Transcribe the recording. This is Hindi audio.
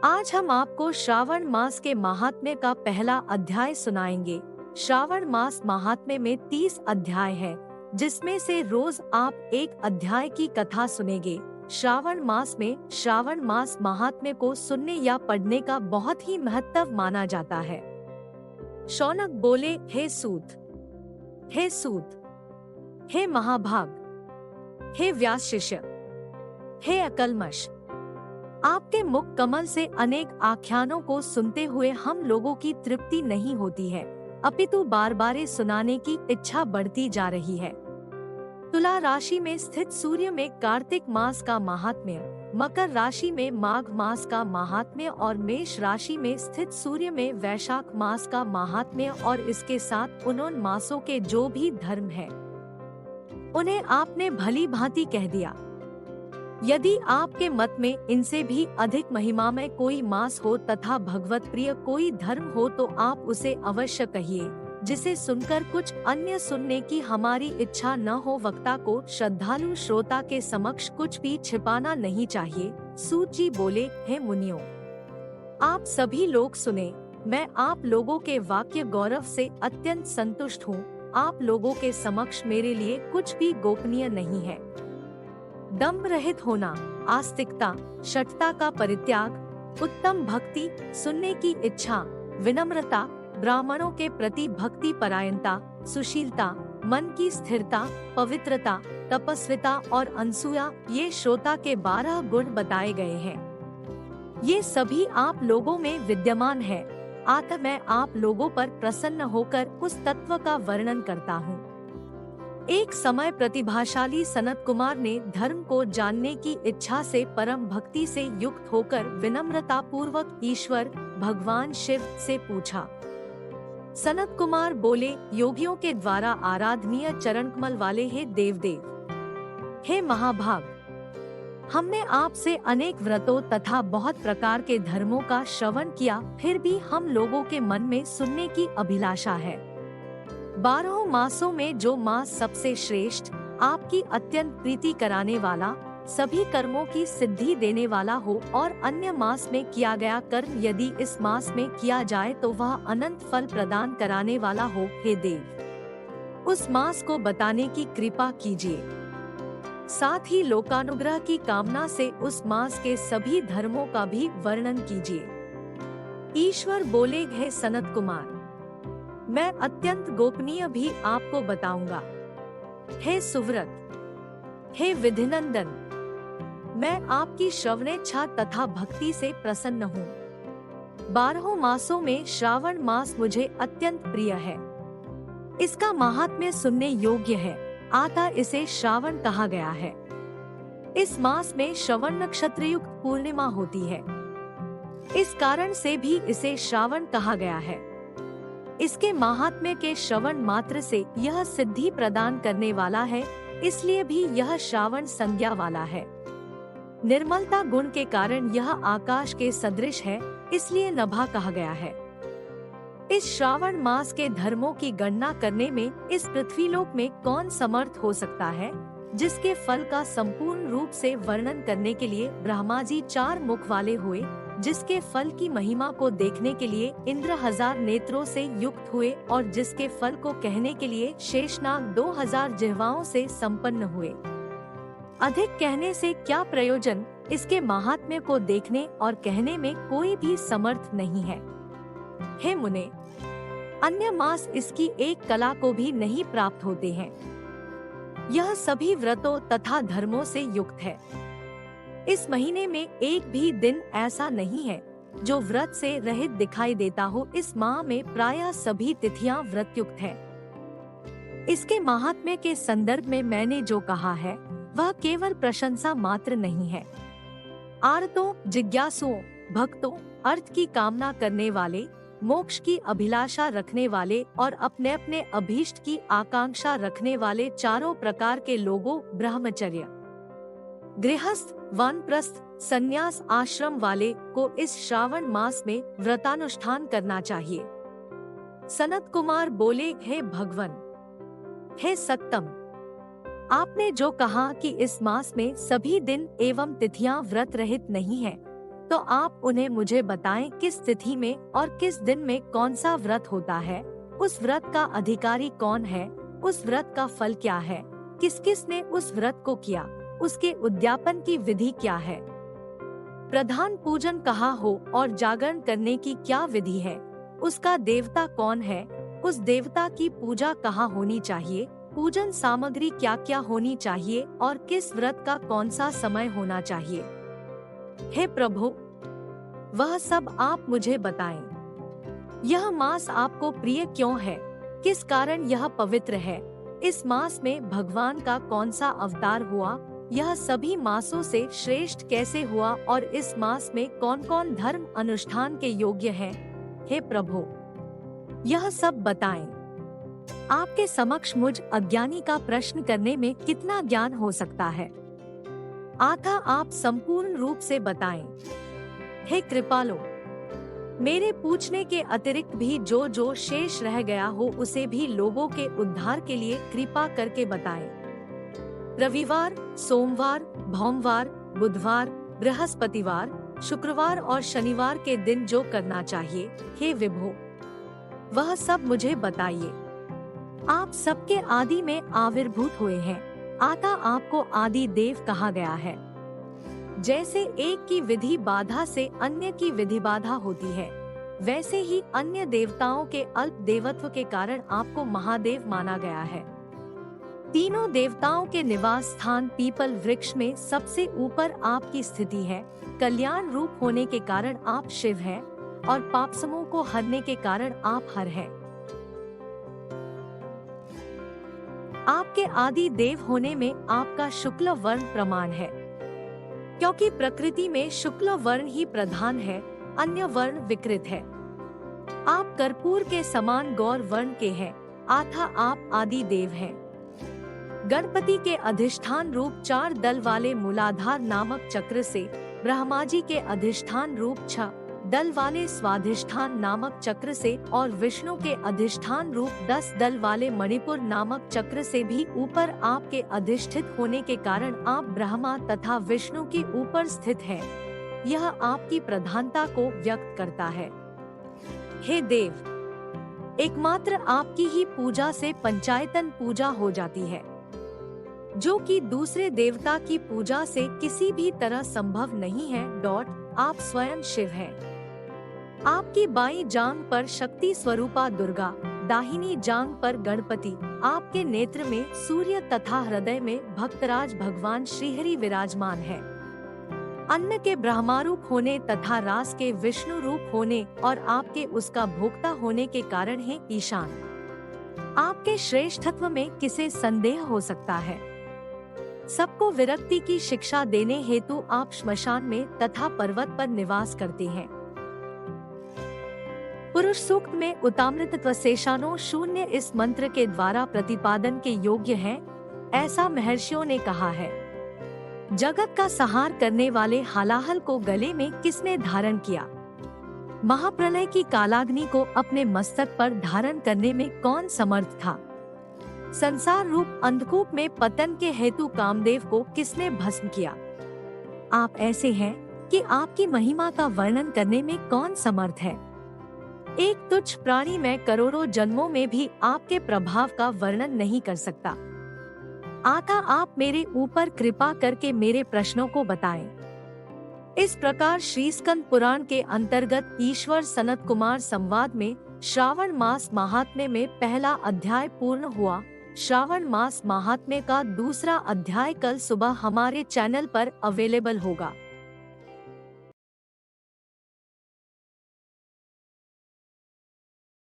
आज हम आपको श्रावण मास के महात्म्य का पहला अध्याय सुनाएंगे। श्रावण मास महात्म्य में 30 अध्याय है, जिसमें से रोज आप एक अध्याय की कथा सुनेंगे। श्रावण मास महात्म्य को सुनने या पढ़ने का बहुत ही महत्व माना जाता है। शौनक बोले, हे सूत, हे महाभाग, हे व्यास शिष्य, हे अकलमश, आपके मुख कमल से अनेक आख्यानों को सुनते हुए हम लोगों की तृप्ति नहीं होती है, अपितु बार बार सुनाने की इच्छा बढ़ती जा रही है। तुला राशि में स्थित सूर्य में कार्तिक मास का महात्म्य, मकर राशि में माघ मास का महात्म्य और मेष राशि में स्थित सूर्य में वैशाख मास का महात्म्य और इसके साथ उन मासों के जो भी धर्म है उन्हें आपने भली भांति कह दिया। यदि आपके मत में इनसे भी अधिक महिमा में कोई मास हो तथा भगवत प्रिय कोई धर्म हो तो आप उसे अवश्य कहिए, जिसे सुनकर कुछ अन्य सुनने की हमारी इच्छा न हो। वक्ता को श्रद्धालु श्रोता के समक्ष कुछ भी छिपाना नहीं चाहिए। सूत जी बोले, हे मुनियों, आप सभी लोग सुने। मैं आप लोगों के वाक्य गौरव से अत्यंत संतुष्ट हूँ। आप लोगों के समक्ष मेरे लिए कुछ भी गोपनीय नहीं है। दंभ रहित होना, आस्तिकता, शठता का परित्याग, उत्तम भक्ति, सुनने की इच्छा, विनम्रता, ब्राह्मणों के प्रति भक्ति परायणता, सुशीलता, मन की स्थिरता, पवित्रता, तपस्विता और अनसूया, ये श्रोता के 12 गुण बताए गए हैं। ये सभी आप लोगों में विद्यमान है। अतः मैं आप लोगों पर प्रसन्न होकर उस तत्व का वर्णन करता हूँ। एक समय प्रतिभाशाली सनत कुमार ने धर्म को जानने की इच्छा से परम भक्ति से युक्त होकर विनम्रता पूर्वक ईश्वर भगवान शिव से पूछा। सनत कुमार बोले, योगियों के द्वारा आराधनीय चरणकमल वाले हे देवदेव, हे महाभाग, हमने आपसे अनेक व्रतों तथा बहुत प्रकार के धर्मों का श्रवण किया, फिर भी हम लोगों के मन में सुनने की अभिलाषा है। 12 मासों में जो मास सबसे श्रेष्ठ, आपकी अत्यंत प्रीति कराने वाला, सभी कर्मों की सिद्धि देने वाला हो और अन्य मास में किया गया कर्म यदि इस मास में किया जाए तो वह अनंत फल प्रदान कराने वाला हो, हे देव, उस मास को बताने की कृपा कीजिए। साथ ही लोकानुग्रह की कामना से उस मास के सभी धर्मों का भी वर्णन कीजिए। ईश्वर बोले, हे सनत कुमार, मैं अत्यंत गोपनीय भी आपको बताऊंगा। हे सुव्रत, हे विधिनंदन, मैं आपकी श्रवणेच्छा तथा भक्ति से प्रसन्न हूँ। 12 मासों में श्रावण मास मुझे अत्यंत प्रिय है। इसका महात्म्य सुनने योग्य है, अतः इसे श्रावण कहा गया है। इस मास में श्रवण नक्षत्र युक्त पूर्णिमा होती है, इस कारण से भी इसे श्रावण कहा गया है। इसके महात्म्य के श्रवण मात्र से यह सिद्धि प्रदान करने वाला है, इसलिए भी यह श्रावण संज्ञा वाला है। निर्मलता गुण के कारण यह आकाश के सदृश है, इसलिए नभा कहा गया है। इस श्रावण मास के धर्मों की गणना करने में इस पृथ्वीलोक में कौन समर्थ हो सकता है, जिसके फल का संपूर्ण रूप से वर्णन करने के लिए ब्रह्मा जी 4 मुख वाले हुए, जिसके फल की महिमा को देखने के लिए इंद्र 1000 नेत्रों से युक्त हुए और जिसके फल को कहने के लिए शेषनाग 2000 जिह्वाओं से संपन्न हुए। अधिक कहने से क्या प्रयोजन, इसके महात्म्य को देखने और कहने में कोई भी समर्थ नहीं है। हे मुने, अन्य मास इसकी एक कला को भी नहीं प्राप्त होते हैं। यह सभी व्रतों तथा धर्मों से युक्त है। इस महीने में एक भी दिन ऐसा नहीं है जो व्रत से रहित दिखाई देता हो। इस माह में प्रायः सभी तिथियां व्रत युक्त है। इसके महात्म्य के संदर्भ में मैंने जो कहा है वह केवल प्रशंसा मात्र नहीं है। आर्तों, जिज्ञासुओं, भक्तों, अर्थ की कामना करने वाले, मोक्ष की अभिलाषा रखने वाले और अपने अपने अभीष्ट की आकांक्षा रखने वाले चारों प्रकार के लोगों, ब्रह्मचर्य, गृहस्थ, वानप्रस्थ, संन्यास आश्रम वाले को इस श्रावण मास में व्रतानुष्ठान करना चाहिए। सनत कुमार बोले, हे भगवन, हे सत्तम, आपने जो कहा कि इस मास में सभी दिन एवं तिथियां व्रत रहित नहीं है, तो आप उन्हें मुझे बताएं किस तिथि में और किस दिन में कौन सा व्रत होता है, उस व्रत का अधिकारी कौन है, उस व्रत का फल क्या है, किस किस ने उस व्रत को किया, उसके उद्यापन की विधि क्या है, प्रधान पूजन कहाँ हो और जागरण करने की क्या विधि है, उसका देवता कौन है, उस देवता की पूजा कहाँ होनी चाहिए, पूजन सामग्री क्या क्या होनी चाहिए और किस व्रत का कौन सा समय होना चाहिए। हे प्रभु, वह सब आप मुझे बताएं। यह मास आपको प्रिय क्यों है, किस कारण यह पवित्र है, इस मास में भगवान का कौन सा अवतार हुआ, यह सभी मासों से श्रेष्ठ कैसे हुआ और इस मास में कौन कौन धर्म अनुष्ठान के योग्य हैं। हे प्रभु, यह सब बताएं। आपके समक्ष मुझ अज्ञानी का प्रश्न करने में कितना ज्ञान हो सकता है, अतः आप संपूर्ण रूप से बताएं। हे कृपालो, मेरे पूछने के अतिरिक्त भी जो जो शेष रह गया हो उसे भी लोगों के उद्धार के लिए कृपा करके बताएं। रविवार, सोमवार, भौमवार, बुधवार, बृहस्पतिवार, शुक्रवार और शनिवार के दिन जो करना चाहिए, हे विभो, वह सब मुझे बताइए। आप सबके आदि में आविर्भूत हुए हैं, अतः आपको आदि देव कहा गया है। जैसे एक की विधि बाधा से अन्य की विधि बाधा होती है, वैसे ही अन्य देवताओं के अल्प देवत्व के कारण आपको महादेव माना गया है। तीनों देवताओं के निवास स्थान पीपल वृक्ष में सबसे ऊपर आपकी स्थिति है। कल्याण रूप होने के कारण आप शिव हैं और पापसमों को हरने के कारण आप हर हैं। आपके आदि देव होने में आपका शुक्ल वर्ण प्रमाण है, क्योंकि प्रकृति में शुक्ल वर्ण ही प्रधान है, अन्य वर्ण विकृत है। आप कर्पूर के समान गौर वर्ण के हैं, अतः आप आदि देव हैं। गणपति के अधिष्ठान रूप 4 दल वाले मूलाधार नामक चक्र से, ब्रह्मा जी के अधिष्ठान रूप 6 दल वाले स्वाधिष्ठान नामक चक्र से और विष्णु के अधिष्ठान रूप 10 दल वाले मणिपुर नामक चक्र से भी ऊपर आपके अधिष्ठित होने के कारण आप ब्रह्मा तथा विष्णु के ऊपर स्थित हैं। यह आपकी प्रधानता को व्यक्त करता है। हे देव, एकमात्र आपकी ही पूजा से पंचायतन पूजा हो जाती है, जो कि दूसरे देवता की पूजा से किसी भी तरह संभव नहीं है। आप स्वयं शिव हैं। आपकी बाईं जांघ पर शक्ति स्वरूपा दुर्गा, दाहिनी जांघ पर गणपति, आपके नेत्र में सूर्य तथा हृदय में भक्तराज भगवान श्रीहरि विराजमान है। अन्न के ब्रह्मारूप होने तथा रास के विष्णु रूप होने और आपके उसका भोक्ता होने के कारण है ईशान। आपके श्रेष्ठत्व में किसे संदेह हो सकता है। सबको विरक्ति की शिक्षा देने हेतु आप श्मशान में तथा पर्वत पर निवास करते हैं। पुरुष सूक्त में उतामृतत्व शेषानो शून्य इस मंत्र के द्वारा प्रतिपादन के योग्य है, ऐसा महर्षियों ने कहा है। जगत का संहार करने वाले हलाहल को गले में किसने धारण किया? महाप्रलय की कालाग्नि को अपने मस्तक पर धारण करने में कौन समर्थ था? संसार रूप अंधकूप में पतन के हेतु कामदेव को किसने भस्म किया? आप ऐसे हैं कि आपकी महिमा का वर्णन करने में कौन समर्थ है? एक तुच्छ प्राणी मैं करोड़ों जन्मों में भी आपके प्रभाव का वर्णन नहीं कर सकता। अतः आप मेरे ऊपर कृपा करके मेरे प्रश्नों को बताएं। इस प्रकार श्री स्कंद पुराण के अंतर्गत ईश्वर सनत कुमार संवाद में श्रावण मास महात्म्य में पहला अध्याय पूर्ण हुआ। श्रावण मास महात्म्य का दूसरा अध्याय कल सुबह हमारे चैनल पर अवेलेबल होगा।